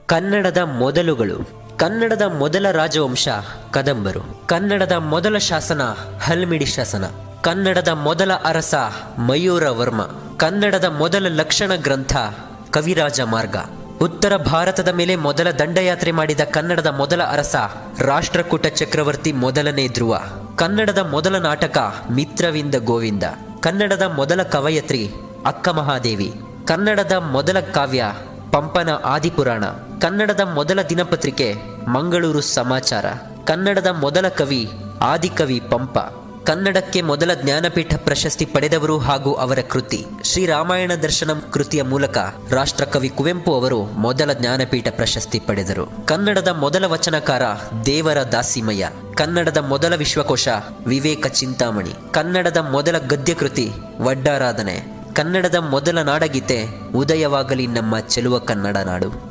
ಕನ್ನಡದ ಮೊದಲುಗಳು. ಕನ್ನಡದ ಮೊದಲ ರಾಜವಂಶ ಕದಂಬರು. ಕನ್ನಡದ ಮೊದಲ ಶಾಸನ ಹಲ್ಮಿಡಿ ಶಾಸನ. ಕನ್ನಡದ ಮೊದಲ ಅರಸ ಮಯೂರ ವರ್ಮ. ಕನ್ನಡದ ಮೊದಲ ಲಕ್ಷಣ ಗ್ರಂಥ ಕವಿರಾಜ ಮಾರ್ಗ. ಉತ್ತರ ಭಾರತದ ಮೇಲೆ ಮೊದಲ ದಂಡಯಾತ್ರೆ ಮಾಡಿದ ಕನ್ನಡದ ಮೊದಲ ಅರಸ ರಾಷ್ಟ್ರಕೂಟ ಚಕ್ರವರ್ತಿ ಮೊದಲನೇ ಧ್ರುವ. ಕನ್ನಡದ ಮೊದಲ ನಾಟಕ ಮಿತ್ರವಿಂದ ಗೋವಿಂದ. ಕನ್ನಡದ ಮೊದಲ ಕವಯತ್ರಿ ಅಕ್ಕ ಮಹಾದೇವಿ. ಕನ್ನಡದ ಮೊದಲ ಕಾವ್ಯ ಪಂಪನ ಆದಿಪುರಾಣ. ಕನ್ನಡದ ಮೊದಲ ದಿನಪತ್ರಿಕೆ ಮಂಗಳೂರು ಸಮಾಚಾರ. ಕನ್ನಡದ ಮೊದಲ ಕವಿ ಆದಿಕವಿ ಪಂಪ. ಕನ್ನಡಕ್ಕೆ ಮೊದಲ ಜ್ಞಾನಪೀಠ ಪ್ರಶಸ್ತಿ ಪಡೆದವರು ಹಾಗೂ ಅವರ ಕೃತಿ ಶ್ರೀರಾಮಾಯಣ ದರ್ಶನಂ ಕೃತಿಯ ಮೂಲಕ ರಾಷ್ಟ್ರಕವಿ ಕುವೆಂಪು ಅವರು ಮೊದಲ ಜ್ಞಾನಪೀಠ ಪ್ರಶಸ್ತಿ ಪಡೆದರು. ಕನ್ನಡದ ಮೊದಲ ವಚನಕಾರ ದೇವರ ದಾಸಿಮಯ್ಯ. ಕನ್ನಡದ ಮೊದಲ ವಿಶ್ವಕೋಶ ವಿವೇಕ ಚಿಂತಾಮಣಿ. ಕನ್ನಡದ ಮೊದಲ ಗದ್ಯಕೃತಿ ವಡ್ಡಾರಾಧನೆ. ಕನ್ನಡದ ಮೊದಲ ನಾಡಗೀತೆ ಉದಯವಾಗಲಿ ನಮ್ಮ ಚೆಲುವ ಕನ್ನಡ ನಾಡು.